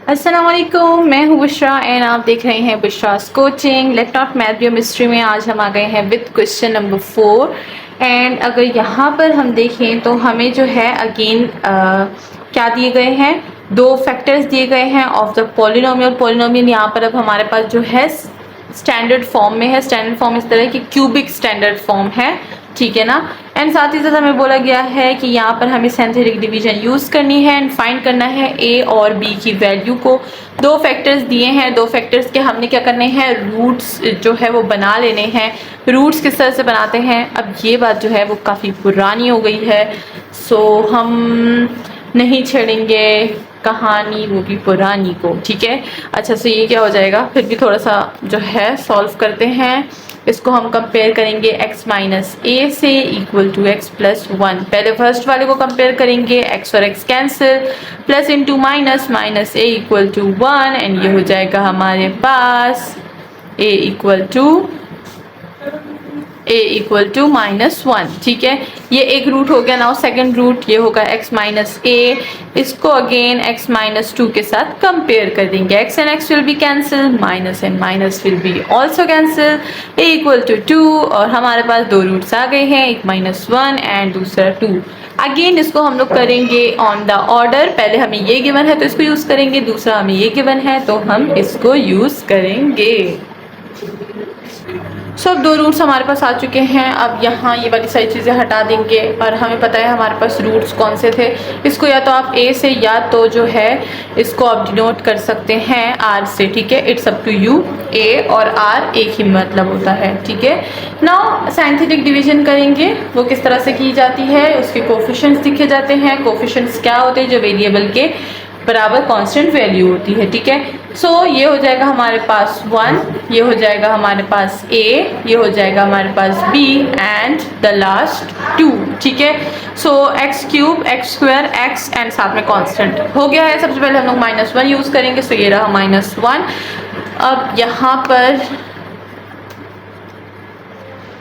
अस्सलाम वालेकुम, मैं हूँ बुशरा एंड आप देख रहे हैं बुशरास कोचिंग। लेफ्ट ऑफ मैथ बायोमिस्ट्री में आज हम आ गए हैं विद क्वेश्चन नंबर 4। एंड अगर यहाँ पर हम देखें तो हमें जो है अगेन क्या दिए गए हैं, दो फैक्टर्स दिए गए हैं ऑफ द पॉलिनोमियल। पॉलिनोमियल यहाँ पर अब हमारे पास जो है स्टैंडर्ड फॉर्म में है। स्टैंडर्ड फॉर्म इस तरह की क्यूबिक स्टैंडर्ड फॉर्म है, ठीक है ना। एंड साथ ही साथ हमें बोला गया है कि यहाँ पर हमें सिंथेटिक डिवीजन यूज़ करनी है एंड फाइंड करना है ए और बी की वैल्यू को। दो फैक्टर्स दिए हैं, दो फैक्टर्स के हमने क्या करने हैं, रूट्स जो है वो बना लेने हैं। रूट्स किस तरह से बनाते हैं, अब ये बात जो है वो काफ़ी पुरानी हो गई है, सो हम नहीं छेड़ेंगे कहानी, वो भी पुरानी को, ठीक है। अच्छा, सो ये क्या हो जाएगा, फिर भी थोड़ा सा जो है सॉल्व करते हैं। इसको हम कंपेयर करेंगे x माइनस ए से इक्वल टू x प्लस 1। पहले फर्स्ट वाले को कंपेयर करेंगे, x और x cancel, plus into minus, minus A equal to 1 and ये हो जाएगा हमारे पास a इक्वल टू माइनस 1, ठीक है। ये एक रूट हो गया। नाउ सेकंड रूट ये होगा x माइनस ए। इसको अगेन x माइनस 2 के साथ कंपेयर कर देंगे। x and x will be cancel, minus and minus will be also cancel, a equal to 2 और हमारे पास दो रूट्स आ गए हैं, एक माइनस 1 एंड दूसरा 2। अगेन इसको हम लोग करेंगे ऑन द ऑर्डर। पहले हमें ये गिवन है तो इसको यूज़ करेंगे, दूसरा हमें ये गिवन है तो हम इसको यूज़ करेंगे। सब दो रूट्स हमारे पास आ चुके हैं। अब यहाँ ये वाली सारी चीज़ें हटा देंगे और हमें पता है हमारे पास रूट्स कौन से थे। इसको या तो आप a से या तो जो है इसको आप डिनोट कर सकते हैं r से, ठीक है। It's up to you, a और r एक ही मतलब होता है, ठीक है। नाउ साइंटिफिक डिवीजन करेंगे, वो किस तरह से की जाती है, उसके कोफिशिएंट्स दिखे जाते हैं। कोफिशिएंट्स क्या होते हैं, जो वेरिएबल के बराबर कांस्टेंट वैल्यू होती है, ठीक है। सो ये हो जाएगा हमारे पास 1, ये हो जाएगा हमारे पास a, ये हो जाएगा हमारे पास b एंड द लास्ट 2, ठीक है। सो x cube, x square, x and साथ में कांस्टेंट हो गया है। सबसे पहले हम लोग माइनस 1 यूज़ करेंगे, सो ये रहा माइनस 1। अब यहाँ पर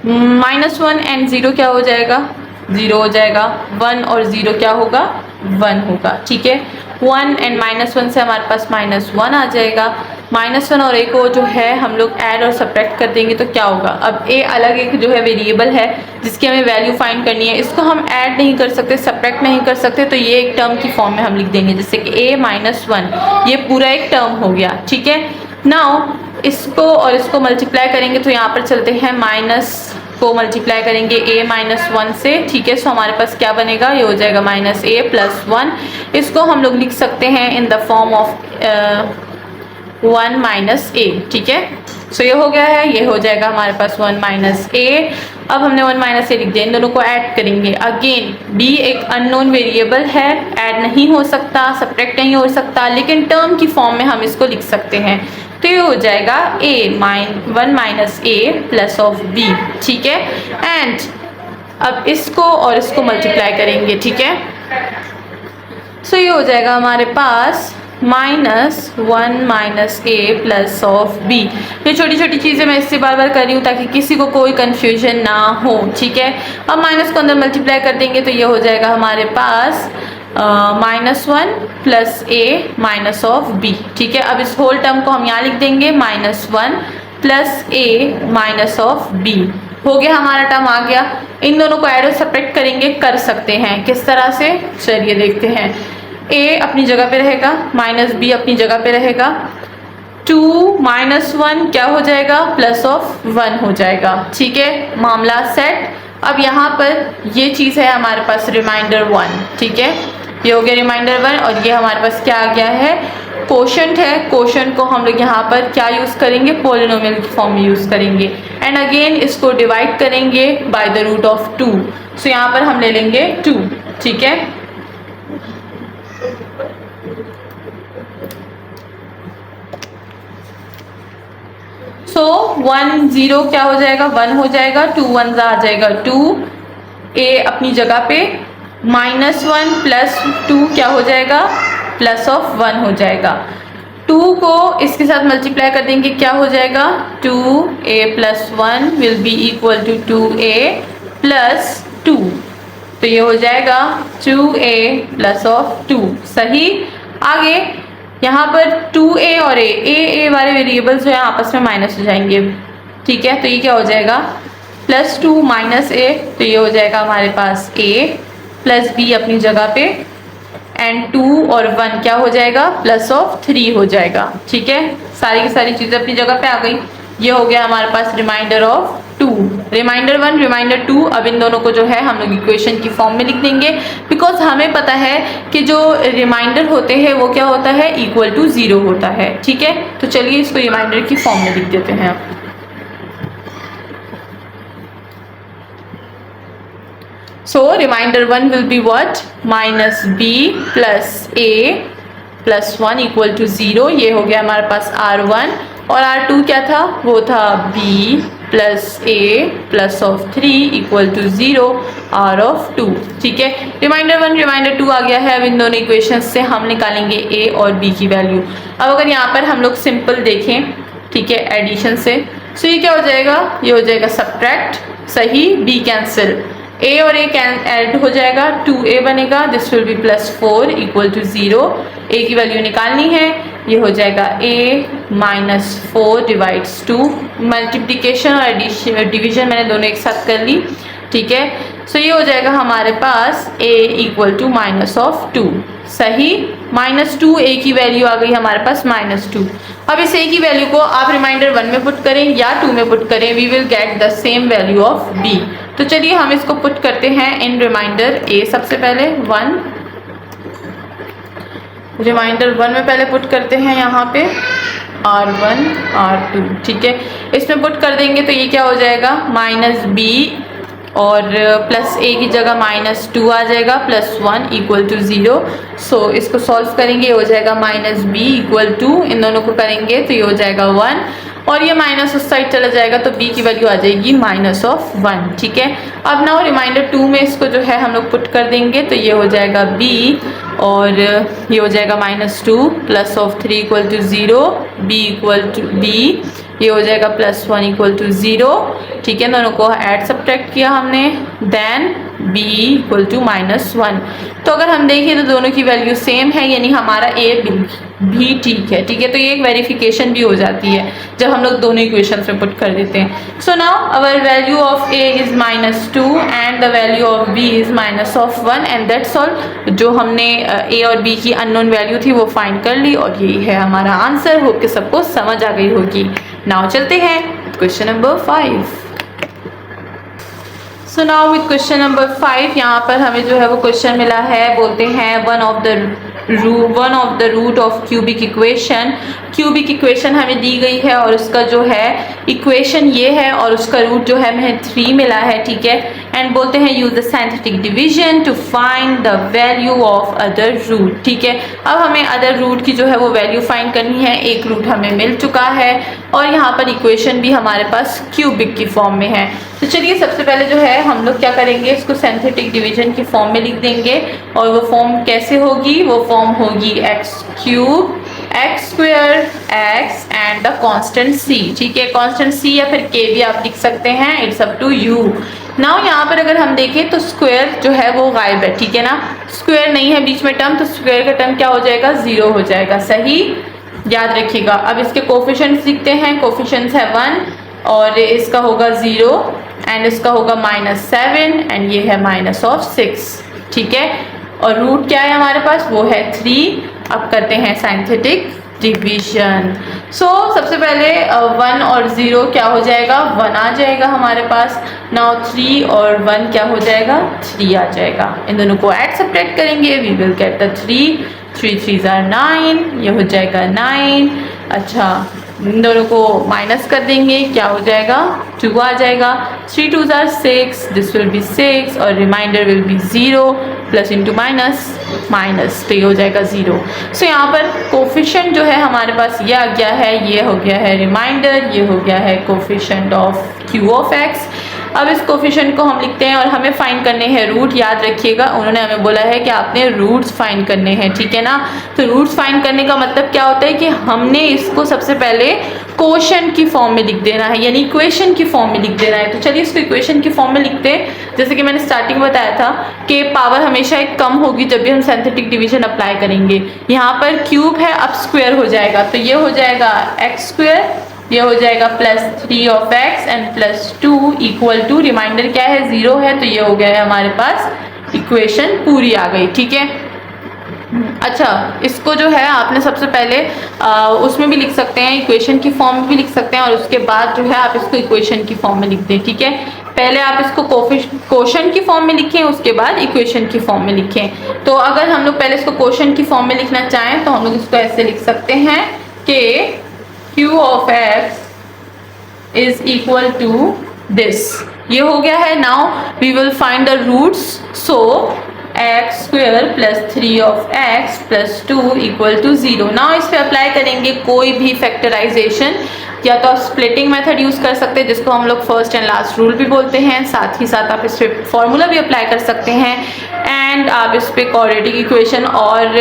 माइनस 1 एंड 0 क्या हो जाएगा, 0 हो जाएगा। 1 और 0 क्या होगा, 1 होगा, ठीक है। 1 एंड माइनस 1 से हमारे पास माइनस 1 आ जाएगा। माइनस 1 और a को जो है हम लोग ऐड और सब्ट्रैक्ट कर देंगे तो क्या होगा। अब a अलग एक जो है वेरिएबल है जिसकी हमें वैल्यू फाइंड करनी है, इसको हम ऐड नहीं कर सकते, सब्ट्रैक्ट नहीं कर सकते, तो ये एक टर्म की फॉर्म में हम लिख देंगे, जैसे कि a माइनस 1, ये पूरा एक टर्म हो गया, ठीक है। नाउ इसको और इसको मल्टीप्लाई करेंगे तो यहाँ पर चलते हैं, माइनस को मल्टीप्लाई करेंगे a माइनस 1 से, ठीक है। सो हमारे पास क्या बनेगा, ये हो जाएगा माइनस a प्लस 1। इसको हम लोग लिख सकते हैं in the form of 1 minus a, ठीक है। सो ये हो गया है, ये हो जाएगा हमारे पास 1 माइनस a। अब हमने 1 माइनस a लिख दिया, इन दोनों को ऐड करेंगे। अगेन b एक अननोन वेरिएबल है, ऐड नहीं हो सकता, सब्ट्रैक्ट नहीं हो सकता, लेकिन टर्म की फॉर्म में हम इसको लिख सकते हैं। तो ये हो जाएगा 1 minus a plus of b, ठीक है। एंड अब इसको और इसको मल्टीप्लाई करेंगे, ठीक है। सो ये हो जाएगा हमारे पास minus 1 minus a plus of b। ये छोटी छोटी चीज़ें मैं इससे बार बार कर रही हूँ ताकि किसी को कोई कन्फ्यूजन ना हो, ठीक है। अब माइनस को अंदर मल्टीप्लाई कर देंगे तो ये हो जाएगा हमारे पास minus 1 plus a minus of b, ठीक है। अब इस होल टर्म को हम यहाँ लिख देंगे, minus 1 plus a minus of b। हो गया, हमारा टर्म आ गया। इन दोनों को ऐड और सब्ट्रैक्ट करेंगे, कर सकते हैं, किस तरह से, चलिए देखते हैं। a अपनी जगह पे रहेगा, माइनस b अपनी जगह पे रहेगा, 2 माइनस 1 क्या हो जाएगा, प्लस ऑफ 1 हो जाएगा, ठीक है। मामला सेट। अब यहाँ पर ये चीज़ है हमारे पास रिमाइंडर 1, ठीक है। ये हो गया रिमाइंडर 1 और ये हमारे पास क्या आ गया है, कोशेंट है। कोशेंट को हम लोग यहाँ पर क्या यूज़ करेंगे, पॉलिनोमियल की फॉर्म में यूज़ करेंगे। एंड अगेन इसको डिवाइड करेंगे बाय द रूट ऑफ 2। सो यहाँ पर हम ले लेंगे 2, ठीक है। सो 1 0 क्या हो जाएगा, 1 हो जाएगा, 2 1 आ जाएगा 2, a अपनी जगह पे, माइनस 1 प्लस 2 क्या हो जाएगा, प्लस ऑफ 1 हो जाएगा। 2 को इसके साथ मल्टीप्लाई कर देंगे, क्या हो जाएगा, 2a plus 1 will be equal to 2a plus 2। तो ये हो जाएगा 2a प्लस ऑफ 2, सही। आगे यहाँ पर 2a और a वाले वेरिएबल्स जो है आपस में माइनस हो जाएंगे, ठीक है। तो ये क्या हो जाएगा, +2 माइनस a, तो ये हो जाएगा हमारे पास a प्लस b अपनी जगह पे, एंड 2 और 1 क्या हो जाएगा, +3 हो जाएगा, ठीक है। सारी की सारी चीज़ें अपनी जगह पे आ गई। ये हो गया हमारे पास रिमाइंडर ऑफ 2, रिमाइंडर 1, रिमाइंडर 2। अब इन दोनों को जो है हम लोग इक्वेशन की फॉर्म में लिख देंगे, बिकॉज हमें पता है कि जो रिमाइंडर होते हैं वो क्या होता है, इक्वल टू 0 होता है, ठीक है। तो चलिए इसको रिमाइंडर की फॉर्म में लिख देते हैं। So remainder 1 will be what, -b plus a plus 1 equal to 0। ये हो गया हमारे पास R1, और R2 क्या था, वो था b plus a plus of 3 equal to 0 R of 2, ठीक है। रिमाइंडर 1 रिमाइंडर 2 आ गया है। अब इन दोनों इक्वेशन से हम निकालेंगे a और b की वैल्यू। अब अगर यहाँ पर हम लोग सिंपल देखें, ठीक है, एडिशन से, सो ये क्या हो जाएगा, ये हो जाएगा सब्ट्रैक्ट, सही, b कैंसिल, a और a ऐड हो जाएगा, 2a बनेगा, this will be +4 equal to 0। a की वैल्यू निकालनी है, ये हो जाएगा a -4 डिवाइड्स 2, मल्टीप्लिकेशन और डिवीजन मैंने दोनों एक साथ कर ली, ठीक है। सो ये हो जाएगा हमारे पास a इक्वल टू -2, सही, -2 a की वैल्यू आ गई हमारे पास -2। अब इस a की वैल्यू को आप रिमाइंडर 1 में पुट करें या 2 में पुट करें, we will get the same value of b। तो चलिए हम इसको पुट करते हैं इन रिमाइंडर a। सबसे पहले 1, रिमाइंडर 1 में पहले पुट करते हैं यहाँ पे R1 R2, ठीक है। इसमें पुट कर देंगे तो ये क्या हो जाएगा, -b और +a की जगह -2 आ जाएगा, +1 इक्वल टू 0। सो इसको सॉल्व करेंगे, ये हो जाएगा -b इक्वल टू, इन दोनों को करेंगे तो ये हो जाएगा 1, और ये माइनस उस साइड चला जाएगा तो b की वैल्यू आ जाएगी -1, ठीक है। अब नाउ रिमाइंडर 2 में इसको जो है हम लोग पुट कर देंगे तो ये हो जाएगा b, और ये हो जाएगा -2 +3 equal to 0, b equal to b, ये हो जाएगा +1 इक्वल टू 0, ठीक है। दोनों को ऐड सब्ट्रैक्ट किया हमने, देन b इक्वल टू -1। तो अगर हम देखें तो दोनों की वैल्यू सेम है, यानी हमारा a भी ठीक है, ठीक है। तो ये एक वेरिफिकेशन भी हो जाती है जब हम लोग दोनों इक्वेशन में पुट कर देते हैं। So now our value of a is -2 and the value of b is -1, and that's all. जो हमने a और b की अननोन वैल्यू थी वो फाइंड कर ली, और यही है हमारा आंसर। होप कि सबको समझ आ गई होगी। नाउ चलते हैं question number 5। So now with question number 5, यहाँ पर हमें जो है वो क्वेश्चन मिला है, बोलते हैं one of the root of cubic equation. Cubic equation हमें दी गई है और उसका जो है इक्वेशन ये है, और उसका रूट जो है हमें 3 मिला है, ठीक है। एंड बोलते हैं use the scientific division to find the value of other root, ठीक है। अब हमें अदर रूट की जो है वो वैल्यू फाइंड करनी है। एक रूट हमें मिल चुका है और यहाँ पर इक्वेशन भी हमारे पास क्यूबिक की फॉर्म में है। तो चलिए सबसे पहले जो है हम लोग क्या करेंगे, इसको सिंथेटिक डिवीजन की फॉर्म में लिख देंगे। और वो फॉर्म कैसे होगी, वो फॉर्म होगी x³ x² x and the constant c, ठीक है। कांस्टेंट c या फिर k भी आप लिख सकते हैं, it's up to you. Now यहाँ पर अगर हम देखें तो स्क्वायर जो है वो गायब है, ठीक है ना। स्क्वायर नहीं है बीच में टर्म, तो स्क्वायर का टर्म क्या हो जाएगा, 0 हो जाएगा, सही, याद रखिएगा। अब इसके कोफिशिएंट्स लिखते हैं। कोफिशिएंट्स है 1, और इसका होगा 0, एंड इसका होगा -7, एंड ये है -6, ठीक है। और रूट क्या है हमारे पास, वो है 3। अब करते हैं साइंथेटिक डिवीजन। सो सबसे पहले 1 और 0 क्या हो जाएगा, 1 आ जाएगा हमारे पास। नाउ 3 और 1 क्या हो जाएगा, 3 आ जाएगा। इन दोनों को ऐड सब्ट्रैक्ट करेंगे, we will get the 3 3 are 9, ये हो जाएगा 9। अच्छा, इन दोनों को माइनस कर देंगे, क्या हो जाएगा, 2 आ जाएगा। 3 2 आर 6, दिस विल बी 6, और remainder will be 0, plus into minus, तो ये हो जाएगा 0। सो यहाँ पर कोफिशिएंट जो है हमारे पास ये आ गया है, ये हो गया है रिमाइंडर, ये हो गया है coefficient of q of x। अब इस कोफिशिएंट को हम लिखते हैं और हमें फाइंड करने हैं रूट। याद रखिएगा उन्होंने हमें बोला है कि आपने रूट्स फाइंड करने हैं, ठीक है ना। तो रूट्स फाइंड करने का मतलब क्या होता है कि हमने इसको सबसे पहले क्वोशंट की फॉर्म में लिख देना है, यानी इक्वेशन की फॉर्म में लिख देना है। तो चलिए इसको इक्वेशन की फॉर्म में लिखते हैं। जैसे कि मैंने स्टार्टिंग में बताया था कि पावर हमेशा एक कम होगी जब भी हम सिंथेटिक डिवीजन अप्लाई करेंगे। यहाँ पर क्यूब है, अब स्क्वायर हो जाएगा, तो ये हो जाएगा एक्स स्क्वायर, ये हो जाएगा +3 of X and +2 equal to, remainder क्या है 0 है, तो ये हो गया है हमारे पास इक्वेशन पूरी आ गई, ठीक है। अच्छा, इसको जो है आपने सबसे पहले उसमें भी लिख सकते हैं, इक्वेशन की फॉर्म में भी लिख सकते हैं, और उसके बाद जो है आप इसको इक्वेशन की फॉर्म में लिख दें, ठीक है। पहले आप इसको क्वोशंट की फॉर्म में लिखें, उसके बाद इक्वेशन की फॉर्म में लिखें। तो अगर हम लोग पहले इसको क्वोशंट की फॉर्म में लिखना चाहें तो हम लोग इसको ऐसे लिख सकते हैं कि Q of x is equal to this. ये हो गया है। Now we will find the roots, so x square +3 of x +2 equal to 0। Now इस पे अप्लाई करेंगे कोई भी फैक्टराइजेशन, या तो आप स्प्लिटिंग मेथड यूज़ कर सकते हैं जिसको हम लोग फर्स्ट एंड लास्ट रूल भी बोलते हैं, साथ ही साथ आप इस पे फॉर्मूला भी अप्लाई कर सकते हैं, एंड आप इस पे क्वाड्रेटिक इक्वेशन और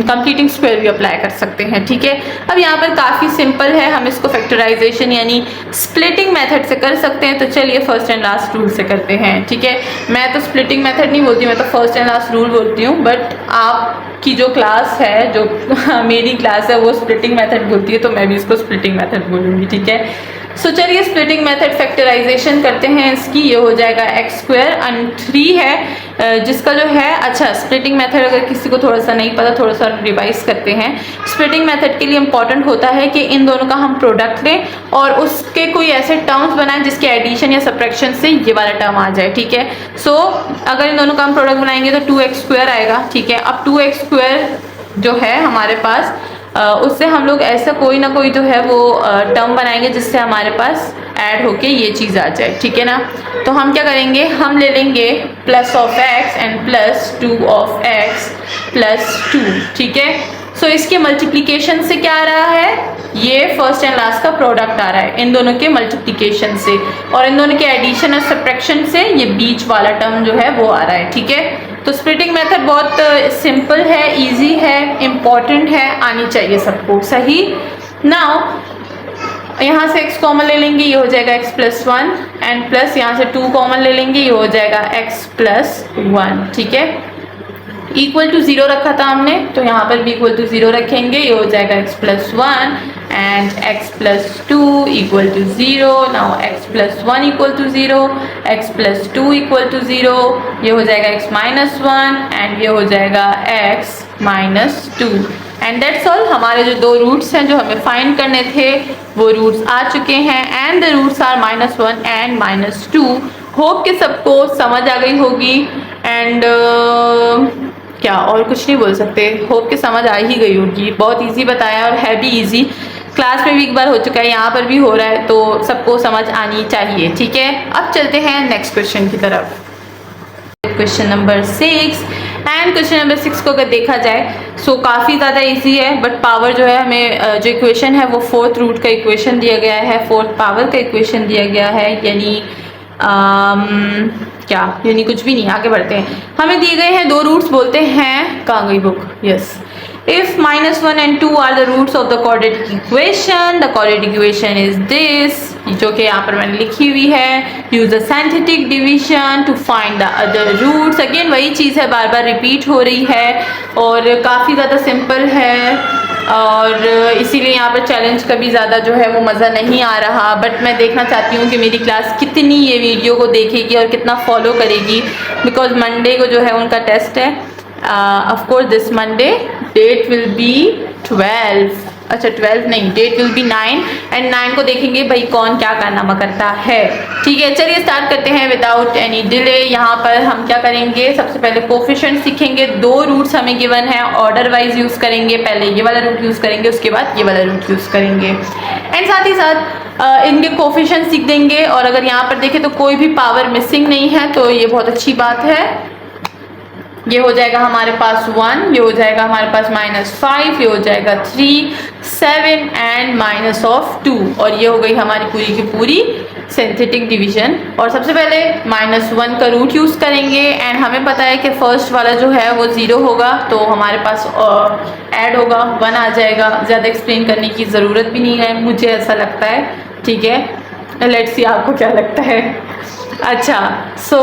कंप्लीटिंग स्क्वायर भी अप्लाई कर सकते हैं, ठीक है। अब यहाँ पर काफ़ी सिंपल है, हम इसको फैक्टराइजेशन यानी स्प्लिटिंग मेथड से कर सकते हैं। तो चलिए फर्स्ट एंड लास्ट रूल से करते हैं, ठीक है। मैं तो स्प्लिटिंग मेथड नहीं बोलती, मैं तो फर्स्ट एंड लास्ट रूल बोलती हूँ, बट आपकी जो क्लास है, जो मेरी क्लास है, वो स्प्लिटिंग मेथड बोलती है, तो मैं भी इसको स्प्लिटिंग मेथड बोलूँगी, ठीक है। सो चलिए स्प्लिटिंग मेथड फैक्टराइजेशन करते हैं इसकी। ये हो जाएगा एक्स स्क्वायर एंड 3 है जिसका जो है, अच्छा स्प्लिटिंग मेथड अगर किसी को थोड़ा सा नहीं पता, थोड़ा सा रिवाइज करते हैं। स्प्लिटिंग मेथड के लिए इंपॉर्टेंट होता है कि इन दोनों का हम प्रोडक्ट लें और उसके कोई ऐसे टर्म्स बनाएं जिसके एडिशन या सब्ट्रैक्शन से ये वाला टर्म आ जाए, ठीक है। सो अगर इन दोनों का हम प्रोडक्ट बनाएंगे तो 2x स्क्वायर आएगा, ठीक है। अब 2x स्क्वायर जो है हमारे पास उससे हम लोग ऐसा कोई ना कोई जो है वो टर्म बनाएंगे जिससे हमारे पास ऐड होके ये चीज़ आ जाए, ठीक है ना। तो हम क्या करेंगे, हम ले लेंगे plus of X and +2 of x +2, ठीक है। सो इसके मल्टीप्लिकेशन से क्या आ रहा है, ये फर्स्ट एंड लास्ट का प्रोडक्ट आ रहा है इन दोनों के मल्टीप्लिकेशन से, और इन दोनों के एडिशन और सब्ट्रैक्शन से ये बीच वाला टर्म जो है वो आ रहा है, ठीक है। तो स्प्लिटिंग मेथड बहुत सिंपल है, इजी है, इम्पॉर्टेंट है, आनी चाहिए सबको, सही। नाउ यहाँ से x कॉमन ले लेंगे, ये हो जाएगा x +1 एंड प्लस यहाँ से 2 कॉमन ले लेंगे, ये हो जाएगा x +1, ठीक है। इक्वल टू 0 रखा था हमने, तो यहाँ पर भी इक्वल टू 0 रखेंगे, ये हो जाएगा x +1 and x +2 equal to 0। Now x +1 equal to 0, x +2 equal to 0, ये हो जाएगा x -1 एंड ये हो जाएगा x -2 एंड दैट्स ऑल। हमारे जो दो रूट्स हैं जो हमें फाइंड करने थे वो रूट्स आ चुके हैं, and the roots are -1 and -2। Hope कि सबको समझ आ गई होगी, एंड क्या और कुछ नहीं बोल सकते, होप कि समझ आ ही गई होगी। बहुत इजी बताया और है भी इजी, क्लास में भी एक बार हो चुका है, यहाँ पर भी हो रहा है, तो सबको समझ आनी चाहिए, ठीक है। अब चलते हैं नेक्स्ट क्वेश्चन की तरफ। Question number 6, and question number 6 को अगर देखा जाए सो काफ़ी ज़्यादा इजी है, बट पावर जो है हमें जो इक्वेशन है वो 4th रूट का इक्वेशन दिया गया है, 4th पावर का इक्वेशन दिया गया है, यानी क्या, यानी कुछ भी नहीं। आगे बढ़ते हैं। हमें दिए गए हैं दो रूट्स, बोलते हैं, कहाँ गई book, yes. If -1 and 2 are the roots of the quadratic equation, the quadratic equation is this, जो कि यहाँ पर मैंने लिखी हुई है। Use the synthetic division to find the other roots। Again वही चीज़ है, बार बार रिपीट हो रही है और काफ़ी ज़्यादा सिंपल है, और इसीलिए यहाँ पर चैलेंज का भी ज़्यादा जो है वो मज़ा नहीं आ रहा। बट मैं देखना चाहती हूँ कि मेरी क्लास कितनी ये वीडियो को देखेगी और कितना फॉलो करेगी, बिकॉज मंडे को जो है उनका टेस्ट है। Of course this Monday date will be 12, अच्छा 12 नहीं, डेट विल बी 9, एंड 9 को देखेंगे भाई कौन क्या कारनामा करता है, ठीक है। चलिए स्टार्ट करते हैं विदाउट एनी डिले। यहाँ पर हम क्या करेंगे, सबसे पहले कोफिशिएंट सीखेंगे। दो रूट्स हमें गिवन है, ऑर्डर वाइज यूज़ करेंगे, पहले ये वाला रूट यूज़ करेंगे, उसके बाद ये वाला रूट यूज़ करेंगे, एंड साथ ही साथ इनके कोफिशिएंट सीख देंगे। और अगर यहाँ पर देखें तो कोई भी पावर मिसिंग नहीं है, तो ये बहुत अच्छी बात है। ये हो जाएगा हमारे पास 1, ये हो जाएगा हमारे पास -5, ये हो जाएगा 3, 7 एंड माइनस ऑफ 2, और ये हो गई हमारी पूरी की पूरी सिंथेटिक डिवीजन। और सबसे पहले -1 का रूट यूज़ करेंगे, एंड हमें पता है कि फर्स्ट वाला जो है वो 0 होगा, तो हमारे पास ऐड होगा 1 आ जाएगा। ज़्यादा एक्सप्लेन करने की ज़रूरत भी नहीं है, मुझे ऐसा लगता है। ठीक है, लेट्स सी आपको क्या लगता है। अच्छा, सो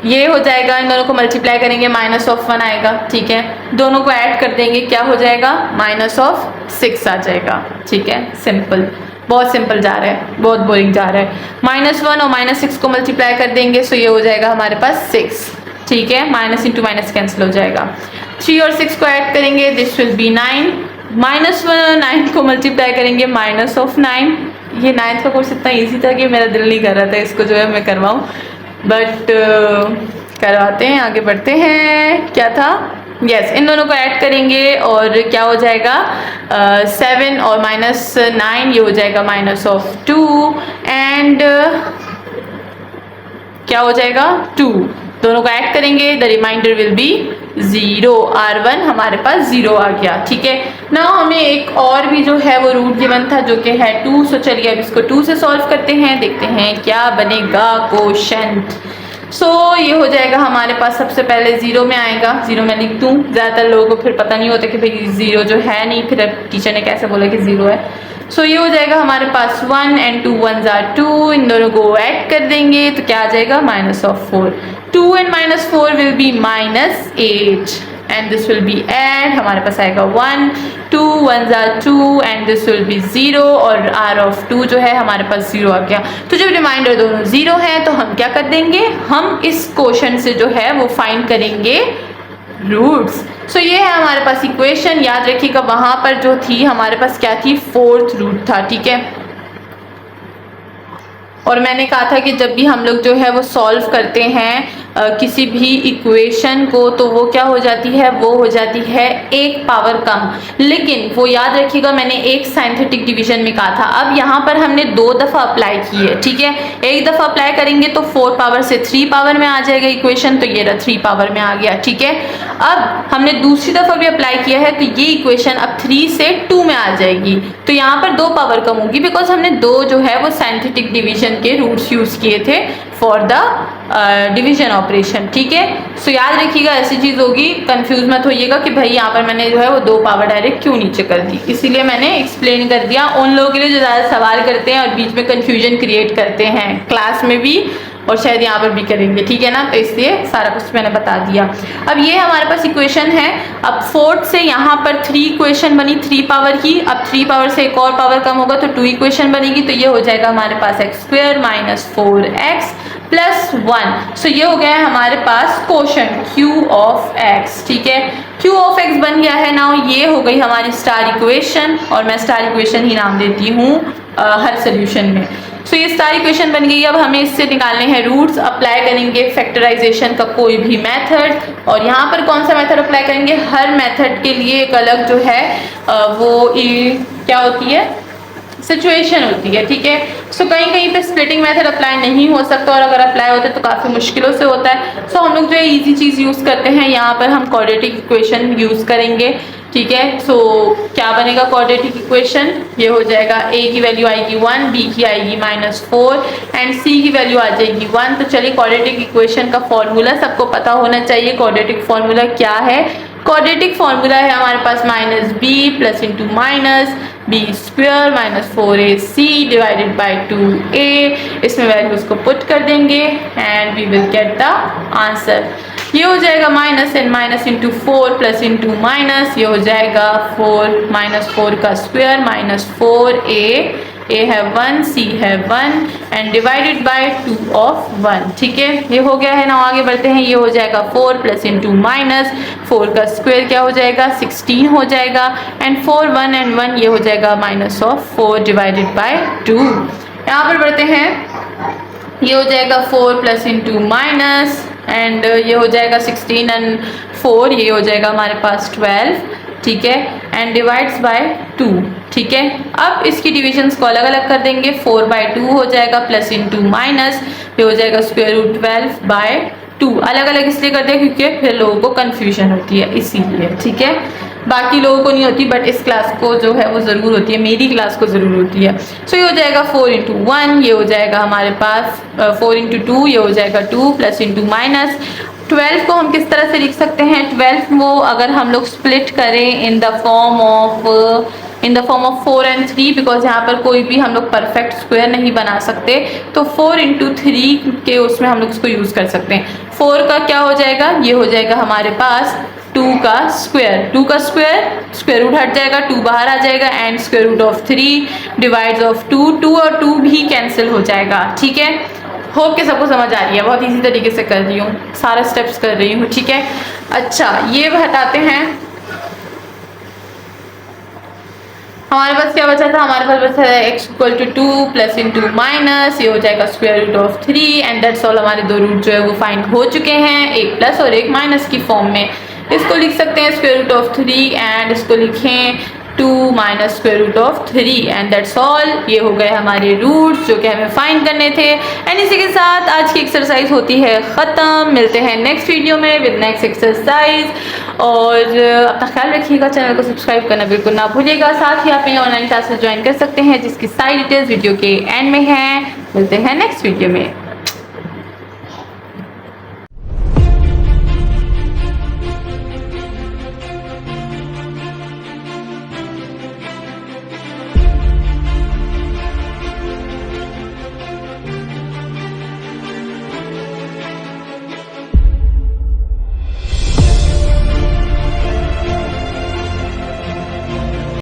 ये हो जाएगा, इन दोनों को मल्टीप्लाई करेंगे, -1 आएगा। ठीक है, दोनों को ऐड कर देंगे, क्या हो जाएगा, -6 आ जाएगा। ठीक है, सिंपल, बहुत सिंपल जा रहा है, बहुत बोरिंग जा रहा है। -1 और -6 को मल्टीप्लाई कर देंगे, सो ये हो जाएगा हमारे पास 6। ठीक है, माइनस इंटू माइनस कैंसिल हो जाएगा। 3 और 6 को ऐड करेंगे, दिस विल बी 9। -1 और 9 को मल्टीप्लाई करेंगे, -9। ये 9th का कोर्स इतना ईजी था कि मेरा दिल नहीं कर रहा था इसको जो है मैं करवाऊँ, बट करवाते हैं, आगे बढ़ते हैं। क्या था, यस, इन दोनों को ऐड करेंगे और क्या हो जाएगा, 7 और -9, ये हो जाएगा -2, एंड क्या हो जाएगा, 2। दोनों को ऐड करेंगे, the remainder will be 0। R1 हमारे पास 0 आ गया। ठीक है, ना हमें एक और भी जो है वो रूट गिवन था जो कि है 2। सो चलिए अब इसको 2 से सॉल्व करते हैं, देखते हैं क्या बनेगा क्वोशंट। सो ये हो जाएगा हमारे पास, सबसे पहले 0 में आएगा, 0 में लिख दूँ। ज़्यादातर लोगों को फिर पता नहीं होता कि भाई 0 जो है नहीं, फिर टीचर ने कैसे बोला कि 0 है। सो ये हो जाएगा हमारे पास 1 एंड 2 1s are 2। इन दोनों को ऐड कर देंगे तो क्या आ जाएगा, -4। 2 and -4 will be -8, and this will be add, हमारे पास आएगा 1, 2 1s are 2, and this will be 0, और r of 2 जो है हमारे पास 0 आ गया। तो जब रिमाइंडर दोनों 0 है तो हम क्या कर देंगे, हम इस क्वोशंट से जो है वो फाइंड करेंगे रूट्स। सो ये है हमारे पास इक्वेशन। याद रखिएगा वहां पर जो थी हमारे पास क्या थी, 4th रूट था। ठीक है, और मैंने कहा था कि जब भी हम लोग जो है वो सॉल्व करते हैं किसी भी इक्वेशन को, तो वो क्या हो जाती है, वो हो जाती है 1 पावर कम। लेकिन वो याद रखिएगा मैंने एक साइंथेटिक डिवीजन में कहा था, अब यहाँ पर हमने 2 दफ़ा अप्लाई की है। ठीक है, एक दफ़ा अप्लाई करेंगे तो 4 पावर से 3 पावर में आ जाएगा इक्वेशन, तो ये 3 पावर में आ गया। ठीक है, अब हमने दूसरी दफ़ा भी अप्लाई किया है तो ये इक्वेशन अब 3 से 2 में आ जाएगी, तो यहाँ पर 2 पावर कम होगी, बिकॉज हमने 2 जो है वो साइंथेटिक डिवीजन के रूट्स यूज़ किए थे फॉर द डिवीजन ऑपरेशन। ठीक है, सो याद रखिएगा ऐसी चीज़ होगी, कंफ्यूज मत होइएगा कि भाई यहाँ पर मैंने जो है वो 2 पावर डायरेक्ट क्यों नीचे कर दी, इसीलिए मैंने एक्सप्लेन कर दिया उन लोगों के लिए जो ज़्यादा सवाल करते हैं और बीच में कंफ्यूजन क्रिएट करते हैं, क्लास में भी और शायद यहाँ पर भी करेंगे। ठीक है ना, तो इसलिए सारा कुछ मैंने बता दिया। अब ये हमारे पास इक्वेशन है, अब 4th से यहाँ पर 3 इक्वेशन बनी 3 पावर की, अब 3 पावर से एक और पावर कम होगा तो 2 इक्वेशन बनेगी, तो ये हो जाएगा हमारे पास x² - 4x + 1। सो ये हो गया है हमारे पास क्वोशंट Q ऑफ x। ठीक है, Q ऑफ x बन गया है। नाउ ये हो गई हमारी स्टार इक्वेशन, और मैं स्टार इक्वेशन ही नाम देती हूँ हर सोल्यूशन में। सो ये स्टार इक्वेशन बन गई। अब हमें इससे निकालने हैं रूट्स, अप्लाई करेंगे फैक्टराइजेशन का कोई भी मेथड, और यहाँ पर कौन सा मेथड अप्लाई करेंगे, हर मेथड के लिए एक अलग जो है वो क्या होती है, सिचुएशन होती है। ठीक है, सो कहीं कहीं पे स्प्लिटिंग मेथड अप्लाई नहीं हो सकता, और अगर अप्लाई होता है तो काफ़ी मुश्किलों से होता है। सो हम लोग जो है इजी चीज़ यूज़ करते हैं, यहाँ पर हम क्वाड्रेटिक इक्वेशन यूज़ करेंगे। ठीक है, सो क्या बनेगा क्वाड्रेटिक इक्वेशन, ये हो जाएगा a की वैल्यू आएगी 1, b की आएगी -4 एंड c की वैल्यू आ जाएगी 1। तो चलिए क्वाड्रेटिक इक्वेशन का फॉर्मूला सबको पता होना चाहिए। क्वाड्रेटिक फॉर्मूला क्या है, क्वाड्रेटिक फॉर्मूला है हमारे पास -b + into -b² - 4ac divided by 2a। इसमें वैल्यूज को पुट कर देंगे and we will get the answer. ये हो जाएगा minus and minus into 4 plus into minus, ये हो जाएगा 4 - 4 का स्क्वायर -4a, a है 1, c है 1 एंड डिवाइडेड बाय 2 ऑफ 1। ठीक है, ये हो गया है ना, आगे बढ़ते हैं। ये हो जाएगा 4 प्लस इंटू माइनस 4 का स्क्वायर क्या हो जाएगा 16 हो जाएगा, एंड 4 1 एंड 1 ये हो जाएगा -4 डिवाइडेड बाय 2। यहाँ पर बढ़ते हैं, ये हो जाएगा 4 प्लस इंटू माइनस एंड ये हो जाएगा 16 एंड 4, ये हो जाएगा हमारे पास 12। ठीक है, एंड डिवाइड्स बाय 2। ठीक है, अब इसकी डिविजन्स को अलग अलग कर देंगे, 4/2 हो जाएगा प्लस इंटू माइनस, ये हो जाएगा √12/2। अलग अलग इसलिए करते हैं क्योंकि फिर लोगों को कन्फ्यूजन होती है, इसीलिए। ठीक है, बाकी लोगों को नहीं होती, बट इस क्लास को जो है वो ज़रूर होती है, मेरी क्लास को ज़रूर होती है। सो ये हो जाएगा 4 इंटू 1, ये हो जाएगा हमारे पास 4 इंटू 2, ये हो जाएगा 2 प्लस इंटू माइनस। 12 को हम किस तरह से लिख सकते हैं? 12 वो अगर हम लोग स्प्लिट करें in the form of 4 and 3, because यहाँ पर कोई भी हम लोग परफेक्ट स्क्वायर नहीं बना सकते, तो 4 इंटू 3 के उसमें हम लोग इसको यूज़ कर सकते हैं। 4 का क्या हो जाएगा? ये हो जाएगा हमारे पास 2 का स्क्वायर, 2 का स्क्वायर रूट हट जाएगा, 2 बाहर आ जाएगा, and square root of 3 divides of 2, 2 और 2 भी कैंसिल हो जाएगा। ठीक है, होप के सबको समझ आ रही है, बहुत इजी तरीके से कर रही हूँ, सारा स्टेप्स कर रही हूँ। ठीक है, अच्छा ये हटाते हैं, हमारे पास क्या बचा था? हमारे पास बचा है x equal to 2 plus into minus, ये हो जाएगा square root of 3 and that's all. हमारे दो रूट जो है वो फाइंड हो चुके हैं, एक प्लस और एक माइनस की फॉर्म में। इसको लिख सकते हैं स्क्वायर रूट ऑफ 3 एंड इसको लिखें 2 minus square root of 3 and that's all. ये हो गए हमारे रूट्स जो कि हमें फाइंड करने थे। एंड इसी के साथ आज की एक्सरसाइज होती है ख़त्म। मिलते हैं नेक्स्ट वीडियो में विद नेक्स्ट एक्सरसाइज, और अपना ख्याल रखिएगा, चैनल को सब्सक्राइब करना बिल्कुल ना भूलिएगा। साथ ही आप मेरी ऑनलाइन क्लासेस ज्वाइन कर सकते हैं जिसकी सारी डिटेल्स वीडियो के एंड में हैं। मिलते हैं नेक्स्ट वीडियो में।